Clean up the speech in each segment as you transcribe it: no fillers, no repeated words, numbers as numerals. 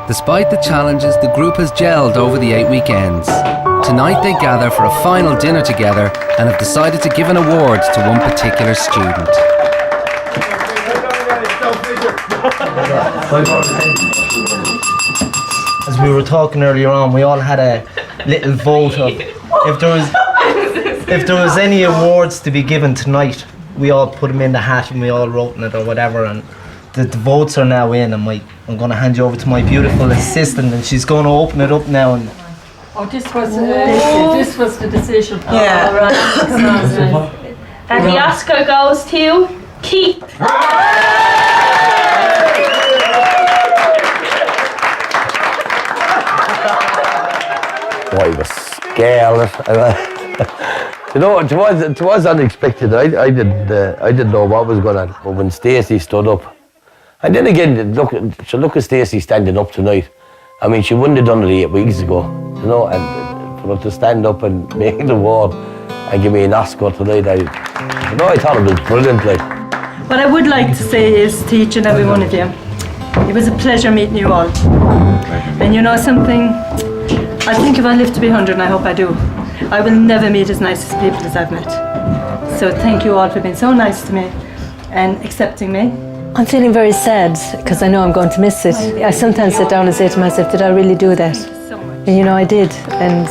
Despite the challenges, the group has gelled over the 8 weekends. Tonight they gather for a final dinner together and have decided to give an award to one particular student. As we were talking earlier on, we all had a little vote of if there was any awards to be given tonight, we all put them in the hat and we all wrote in it or whatever, and the votes are now in, and I'm going to hand you over to my beautiful assistant, and she's going to open it up now. And this was the decision. Yeah. All right. And the Oscar goes to Keith. I was scared. You know, it was unexpected. I didn't know what was going on. But when Stacey stood up, and then again, look at Stacey standing up tonight. I mean, she wouldn't have done it 8 weeks ago, you know, and for her to stand up and make the award and give me an Oscar tonight, I thought it was brilliant. Like. What I would like to say is to each and every one of you, it was a pleasure meeting you all. And you know something? I think if I live to be 100, and I hope I do, I will never meet as nice as people as I've met. So thank you all for being so nice to me and accepting me. I'm feeling very sad because I know I'm going to miss it. I sometimes sit down and say to myself, did I really do that? And you know, I did. And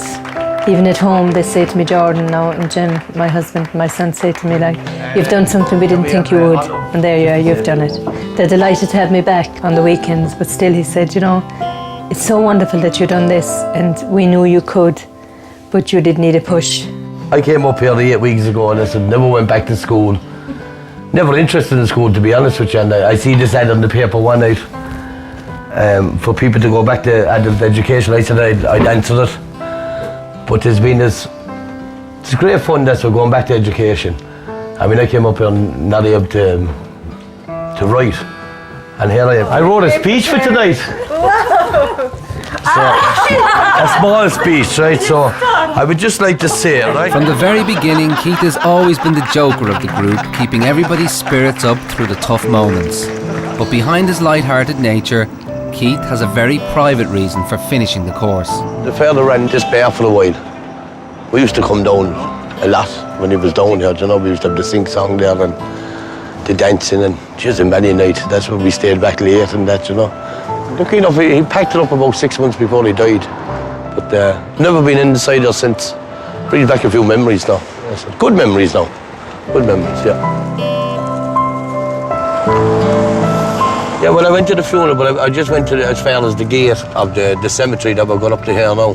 even at home, they say to me, Jordan now, and Jim, my husband, my son, say to me, like, you've done something we didn't think you would. And there you are, you've done it. They're delighted to have me back on the weekends, but still he said, you know, it's so wonderful that you've done this, and we knew you could, but you did need a push. I came up here 8 weeks ago and I said, never went back to school. Never interested in school, to be honest with you, and I see this ad on the paper one night for people to go back to adult education. I said I'd answer it, but it's great fun that we're going back to education. I mean, I came up here not able to write, and here I am. I wrote a speech for tonight. So, a small speech, right? So, I would just like to say, right? From the very beginning, Keith has always been the joker of the group, keeping everybody's spirits up through the tough moments. But behind his light-hearted nature, Keith has a very private reason for finishing the course. The fella ran this bear for a while. We used to come down a lot when he was down here, you know. We used to have the sing-song there and the dancing, and just a many night. That's when we stayed back late and that, you know. Lucky enough, he packed it up about 6 months before he died. But never been inside there since. Brings back a few memories now. Good memories now. Good memories, yeah. Yeah, well, I went to the funeral, but I just went as far as the gate of the cemetery that we're going up to here now.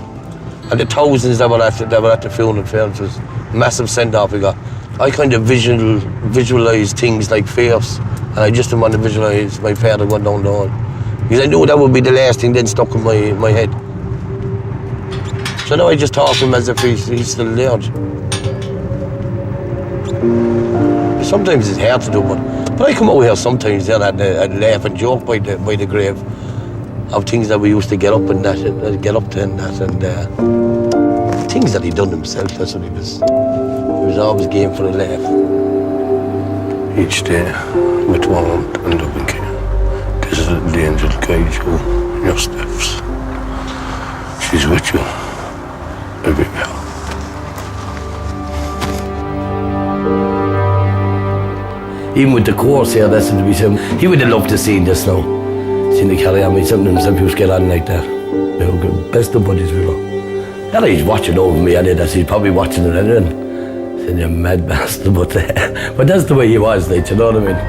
And the thousands that were at the funeral fair, it was a massive send-off we got. I kind of visualise things like fairs, and I just didn't want to visualise my father going down the hall. Because I knew that would be the last thing then stuck in my head. So now I just talk to him as if he's still there. Sometimes it's hard to do, but I come over here sometimes then and laugh and joke by the grave of things that we used to get up and that, and get up to and that, and things that he done himself. That's what he was. He was always game for a laugh. Each day, with one hand and loving care. This is the angel guide you in your steps. She's with you everywhere. Even with the course here, that's what we said. He would have loved to see this now. Seeing the carry on, sometimes some people get on like that. They were best of buddies we were. Yeah, he's watching over me, and he's probably watching it anyway. Saying you're a mad bastard, but that's the way he was, like, you know what I mean?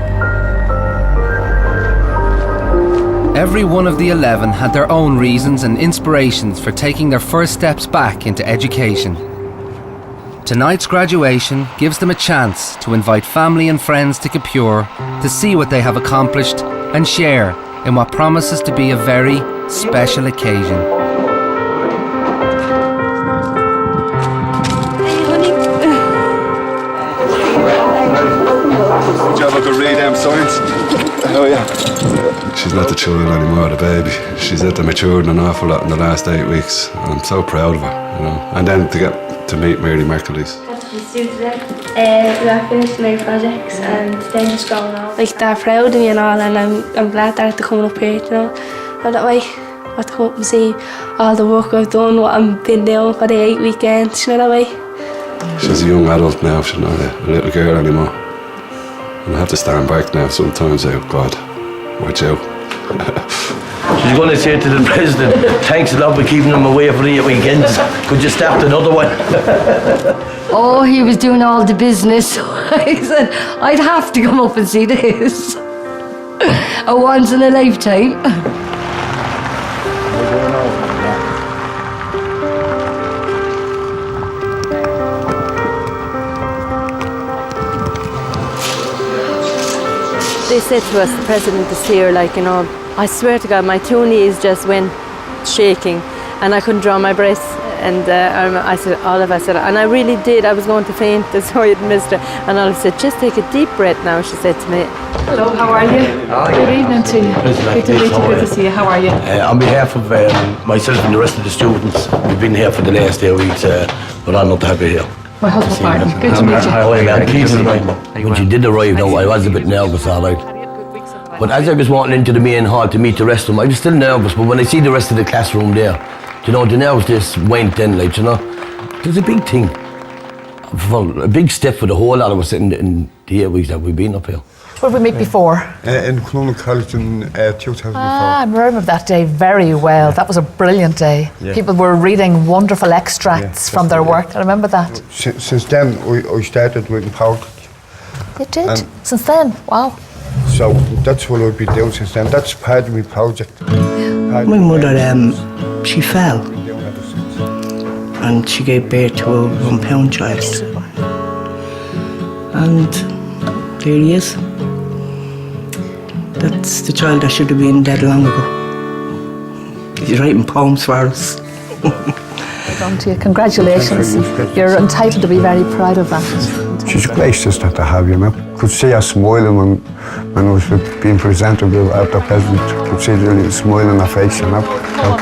Every one of the 11 had their own reasons and inspirations for taking their first steps back into education. Tonight's graduation gives them a chance to invite family and friends to Capure to see what they have accomplished and share in what promises to be a very special occasion. Good job, I could read them signs. Oh yeah. She's not the children anymore, the baby. She's had matured an awful lot in the last 8 weeks. I'm so proud of her, you know. And then to get to meet Mary Mercules. We are finishing our projects and then just going on. Like, they're proud of me and all, and I'm glad that they're coming up here, you know. So that way to come up and see all the work I've done, what I've been doing for the 8 weekends, you know that way. She's a young adult now, she's not a little girl anymore. And I have to stand back now sometimes, oh God, watch out. She's going to say to the president, thanks a lot for keeping them away for the 8 weekends. Could you start another one? Oh, he was doing all the business. I said, I'd have to come up and see this. A once in a lifetime. They said to us, the president is here, like, you know, I swear to God, my 2 knees just went shaking and I couldn't draw my breath. And I said, Olive, I said, and I really did, I was going to faint, so I had missed her. And Olive said, just take a deep breath now, she said to me. Hello, how are you? Good evening to you. Good to meet you, good to see you. How are you? On behalf of myself and the rest of the students, we've been here for the last 8 weeks, but I'm not happy here. My husband Martin, good to meet you. When she did arrive, now I was a bit nervous, all right. But as I was walking into the main hall to meet the rest of them, I was still nervous, but when I see the rest of the classroom there, you know, the nerves just went then, like, you know. It was a big thing, a big step for the whole lot of us in the 8 weeks that we've been up here. Where did we meet before? In Clonmel College in 2004. I remember that day very well. That was a brilliant day. Yeah. People were reading wonderful extracts from their work. I remember that. Since then, I started with politics. You did? Since then? Wow. So that's what I've been doing since then. That's part of my project. My mother, she fell and she gave birth to a 1 pound child. And there he is. That's the child that should have been dead long ago. He's writing poems for us. Well done to you. Congratulations. You're entitled to be very proud of that. She's a great sister to have, you know. Could see her smiling when I was being presented at the president. Could see really smiling on her face, you know. So,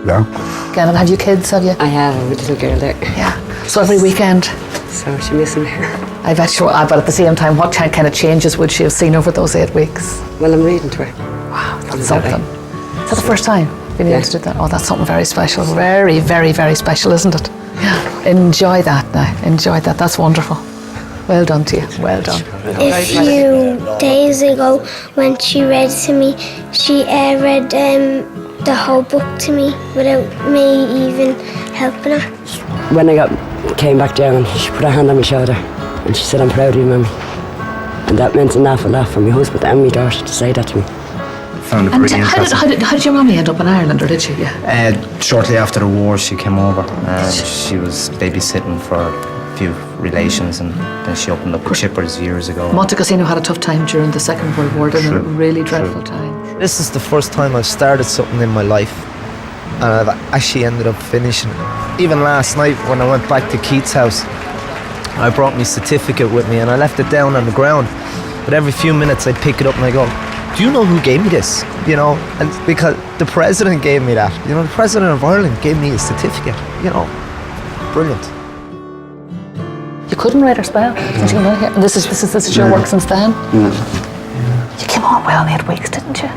yeah. Again, and have you kids, have you? I have a little girl there. Yeah. So every weekend? So she misses her. I bet you, but at the same time, what kind of changes would she have seen over those 8 weeks? Well, I'm reading to her. Wow, that's something. Is that the first time being able to do that? Oh, that's something very special. Very, very, very special, isn't it? Yeah. Enjoy that now. Enjoy that. That's wonderful. Well done to you. Well done. A few days ago, when she read to me, she read the whole book to me without me even helping her. When I came back down, she put her hand on my shoulder and she said, I'm proud of you, Mummy. And that meant an awful lot for my husband and my daughter to say that to me. Found it pretty interesting. How did your mummy end up in Ireland, or did she? Shortly after the war, she came over. She was babysitting for a few relations, and then she opened up Chippers years ago. Monte Cassino had a tough time during the Second World War, didn't it? A really dreadful time. This is the first time I've started something in my life, and I've actually ended up finishing it. Even last night when I went back to Keith's house, I brought my certificate with me and I left it down on the ground. But every few minutes I'd pick it up and I go, do you know who gave me this? You know, and because the president gave me that. You know, the president of Ireland gave me a certificate. You know, brilliant. You couldn't write or spell since you were here. And this is your work since then? Yeah. You came on well in 8 weeks, didn't you?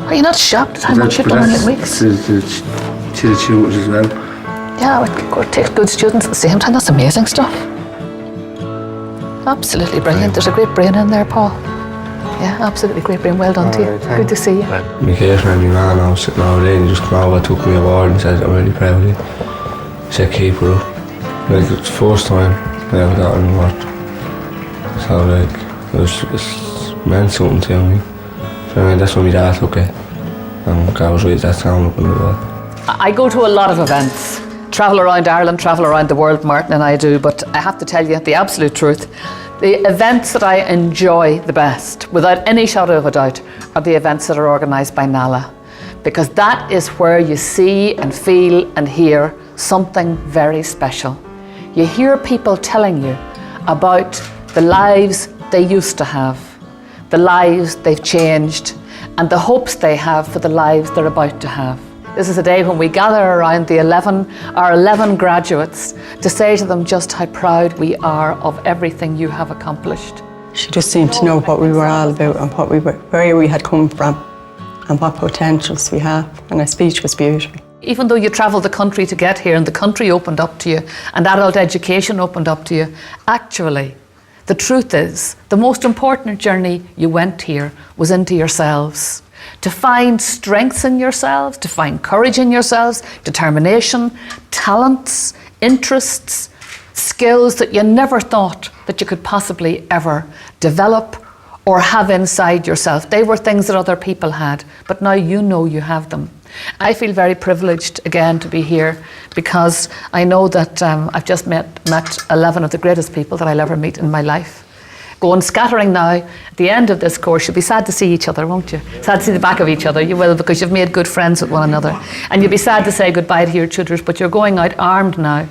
Are you not shocked at how much you've done in 8 weeks? To the students as well. Yeah, it takes good students at the same time. That's amazing stuff. Absolutely brilliant. There's a great brain in there, Paul. Yeah, absolutely great brain. Well done to you. Good to see you. My case and my man, I was sitting over there and he just came over, took me aboard and said, I'm really proud of you. He said, keep her up. Like, it's the first time I ever got an award. So, like, it meant something to me. So, I mean, that's when my dad took it. And I was right that time up in the world. I go to a lot of events. Travel around Ireland, travel around the world, Martin and I do, but I have to tell you the absolute truth. The events that I enjoy the best, without any shadow of a doubt, are the events that are organised by NALA. Because that is where you see and feel and hear something very special. You hear people telling you about the lives they used to have, the lives they've changed, and the hopes they have for the lives they're about to have. This is a day when we gather around our 11 graduates to say to them just how proud we are of everything you have accomplished. She just seemed to know what we were all about and where we had come from. and what potentials we have. And her speech was beautiful. Even though you travelled the country to get here and the country opened up to you and adult education opened up to you, actually, the truth is, the most important journey you went here was into yourselves. To find strengths in yourselves, to find courage in yourselves, determination, talents, interests, skills that you never thought that you could possibly ever develop or have inside yourself. They were things that other people had, but now you know you have them. I feel very privileged again to be here because I know that I've just met 11 of the greatest people that I'll ever meet in my life. Going scattering now, at the end of this course, you'll be sad to see each other, won't you? Sad to see the back of each other, you will, because you've made good friends with one another. And you'll be sad to say goodbye to your tutors, but you're going out armed now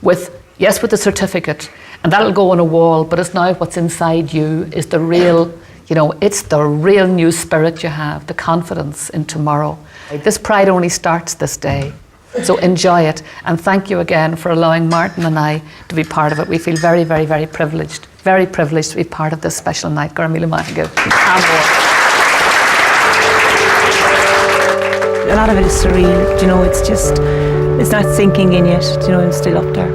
with the certificate, and that'll go on a wall, but it's now what's inside you is the real, it's the real new spirit you have, the confidence in tomorrow. This pride only starts this day, so enjoy it, and thank you again for allowing Martin and I to be part of it. We feel very, very, very privileged to be part of this special night. Garmila Mahagu. A lot of it is surreal, it's not sinking in yet, I'm still up there.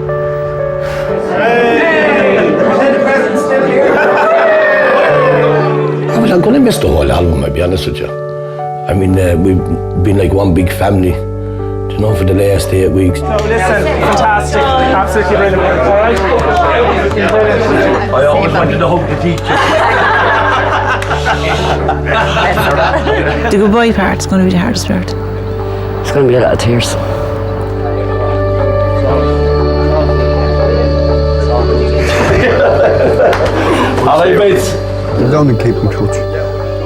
Well, I'm going to miss the whole album, I'll be honest with you. I mean, we've been like one big family, for the last 8 weeks. No, listen, fantastic, absolutely brilliant. All right? I always wanted to hug the teacher. The goodbye part's going to be the hardest part. It's going to be a lot of tears. All right, mates. We're going to keep in touch.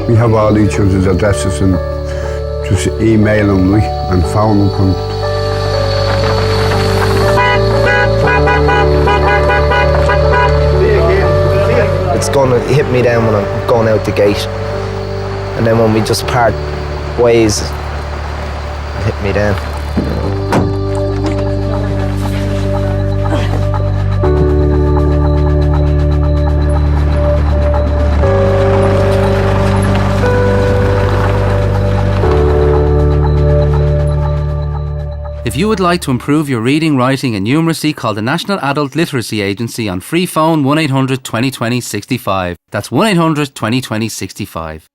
We have all each other's addresses and just email them and phone them. It's going to hit me down when I'm going out the gate. And then when we just part ways, it'll hit me down. If you would like to improve your reading, writing and numeracy, call the National Adult Literacy Agency on free phone 1800 2020 65. That's 1800 2020 65.